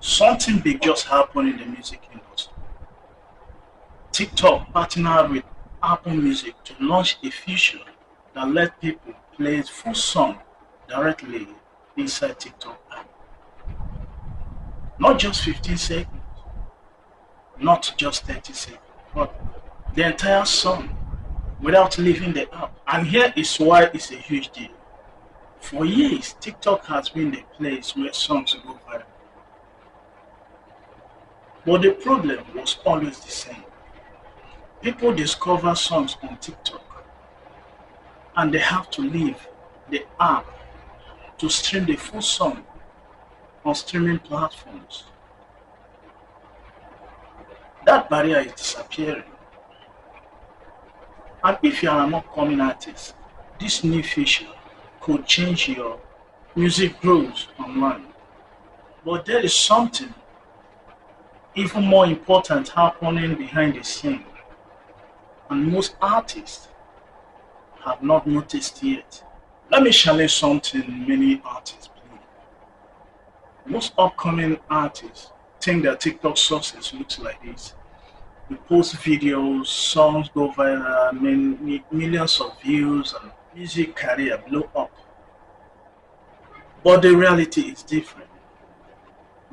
Something big just happened in the music industry. TikTok partnered with Apple Music to launch a feature that let people play full song directly inside TikTok app. Not just 15 seconds, not just 30 seconds, but the entire song without leaving the app. And here is why it's a huge deal. For years, TikTok has been the place where songs go viral. But the problem was always the same. People discover songs on TikTok and they have to leave the app to stream the full song on streaming platforms. That barrier is disappearing. And if you are an upcoming artist, this new feature could change your music growth online. But there is something even more important happening behind the scene, and most artists have not noticed yet. Let me challenge something many artists believe. Most upcoming artists think that TikTok success looks like this. You post videos, songs go viral, millions of views, and music career blow up. But the reality is different.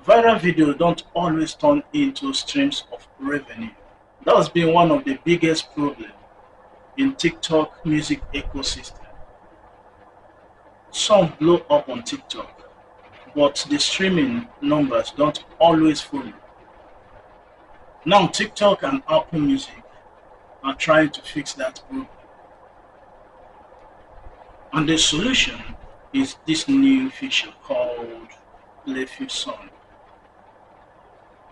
Viral videos don't always turn into streams of revenue. That has been one of the biggest problems in TikTok music ecosystem. Songs blow up on TikTok, but the streaming numbers don't always follow. Now TikTok and Apple Music are trying to fix that problem. And the solution is this new feature called Play Full Song.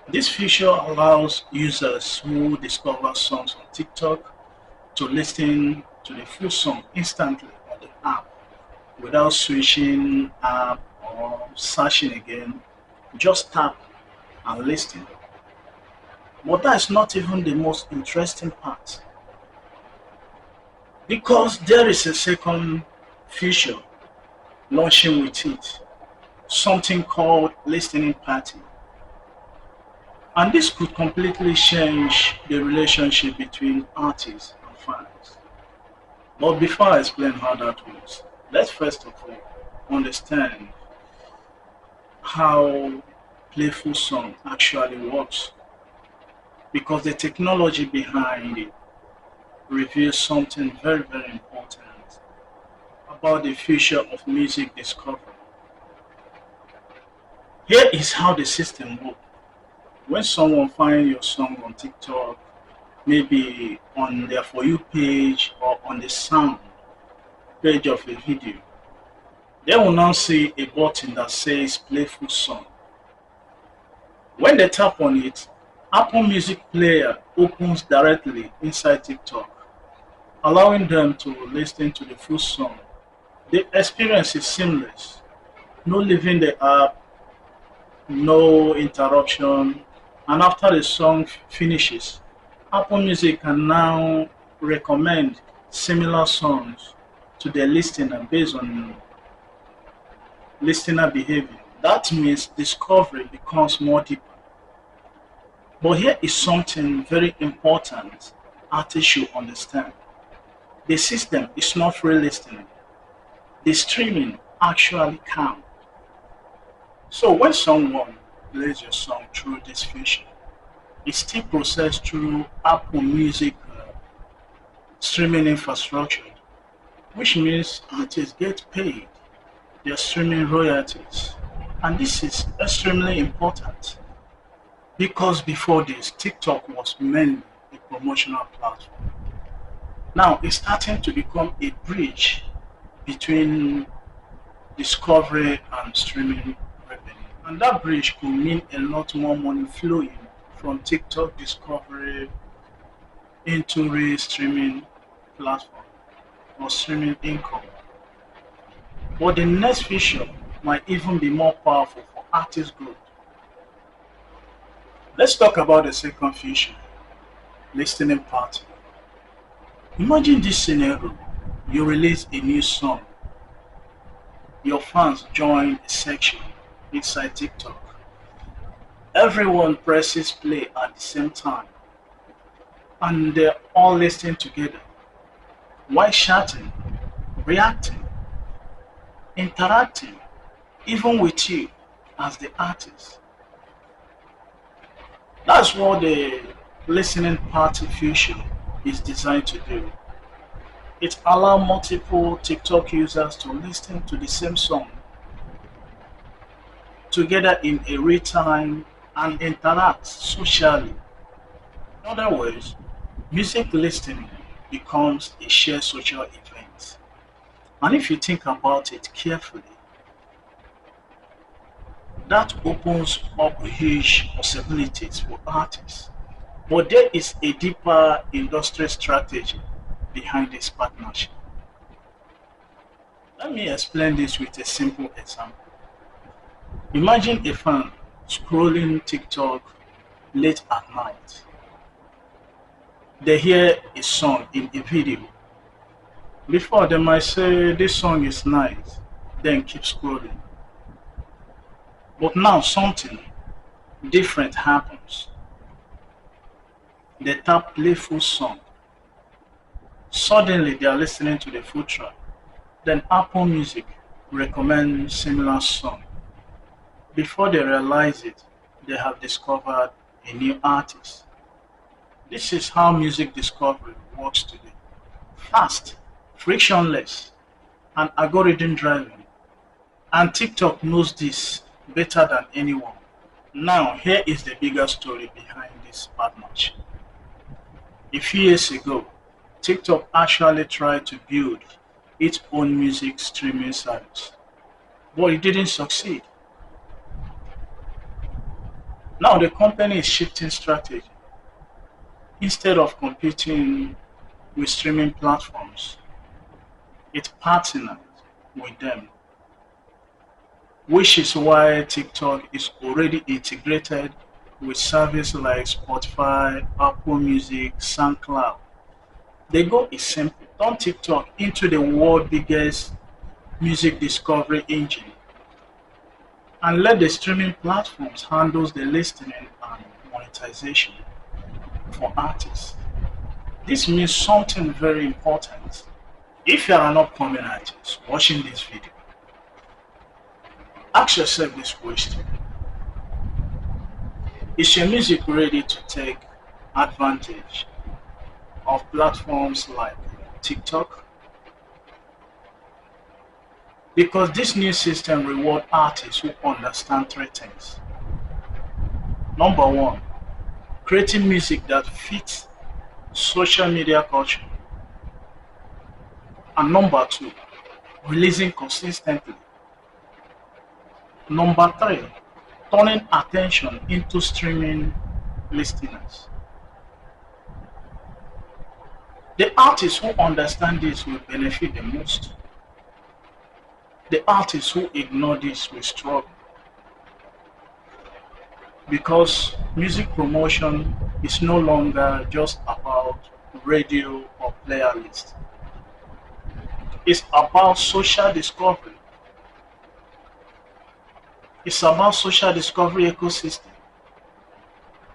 This feature allows users who discover songs on TikTok to listen to the full song instantly on the app without switching app or searching again. Just tap and listen. But that's not even the most interesting part, because there is a second feature launching with it, something called listening party. And this could completely change the relationship between artists and fans. But before I explain how that works, let's first of all understand how Playful Song actually works. Because the technology behind it reveals something very, very important about the future of music discovery. Here is how the system works. When someone finds your song on TikTok, maybe on their For You page or on the sound page of a video, they will now see a button that says Playful Song. When they tap on it, Apple Music Player opens directly inside TikTok, allowing them to listen to the full song. The experience is seamless. No leaving the app, no interruption, and after the song finishes, Apple Music can now recommend similar songs to their listener based on listener behavior. That means discovery becomes more deeper. But here is something very important artists should understand. The system is not free listening. The streaming actually counts. So when someone plays your song through this feature, it's still processed through Apple Music streaming infrastructure, which means artists get paid their streaming royalties. And this is extremely important because before this, TikTok was mainly a promotional platform. Now it's starting to become a bridge between discovery and streaming revenue. And that bridge could mean a lot more money flowing from TikTok discovery into real streaming platform or streaming income. But the next feature might even be more powerful for artist growth. Let's talk about the second feature, listening party. Imagine this scenario. You release a new song. Your fans join a section inside TikTok. Everyone presses play at the same time and they're all listening together while chatting, reacting, interacting, even with you as the artist. That's what the listening party feature is designed to do. It allows multiple TikTok users to listen to the same song together in a real time and interact socially. In other words, music listening becomes a shared social event. And if you think about it carefully, that opens up huge possibilities for artists. But there is a deeper industrial strategy behind this partnership. Let me explain this with a simple example. Imagine a fan scrolling TikTok late at night. They hear a song in a video. Before they might say this song is nice, then keep scrolling. But now something different happens. They tap play full song. Suddenly they are listening to the full track. Then Apple Music recommends similar song. Before they realize it, they have discovered a new artist. This is how music discovery works today. Fast, frictionless, and algorithm driven. And TikTok knows this better than anyone. Now, here is the bigger story behind this partnership. A few years ago, TikTok actually tried to build its own music streaming service, but it didn't succeed. Now the company is shifting strategy. Instead of competing with streaming platforms, it partnered with them, which is why TikTok is already integrated with services like Spotify, Apple Music, SoundCloud. The goal is simple: turn TikTok into the world's biggest music discovery engine and let the streaming platforms handle the listening and monetization for artists. This means something very important. If you are an upcoming artist watching this video, ask yourself this question: is your music ready to take advantage of platforms like TikTok? Because this new system rewards artists who understand three things. Number one, creating music that fits social media culture. And number two, releasing consistently. Number three, turning attention into streaming listeners. The artists who understand this will benefit the most. The artists who ignore this will struggle because music promotion is no longer just about radio or playlist. It's about social discovery. It's about social discovery ecosystem.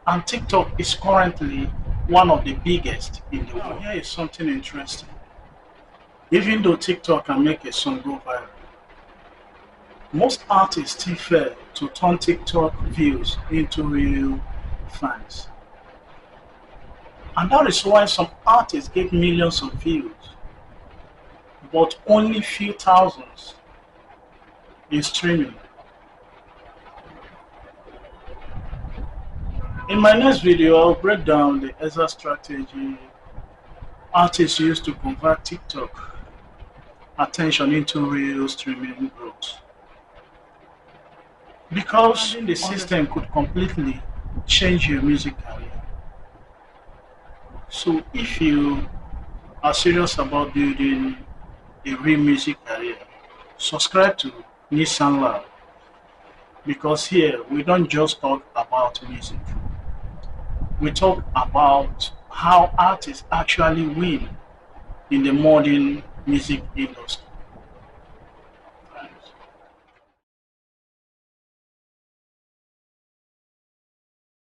And TikTok is currently one of the biggest in the world. Here is something interesting. Even though TikTok can make a song go viral, most artists still fail to turn TikTok views into real fans. And that is why some artists get millions of views, but only few thousands in streaming. In my next video, I'll break down the exact strategy artists use to convert TikTok attention into real streaming growth. Because the system could completely change your music career. So if you are serious about building a real music career, subscribe to NeaSoundLab because here we don't just talk about music. We talk about how artists actually win in the modern music industry.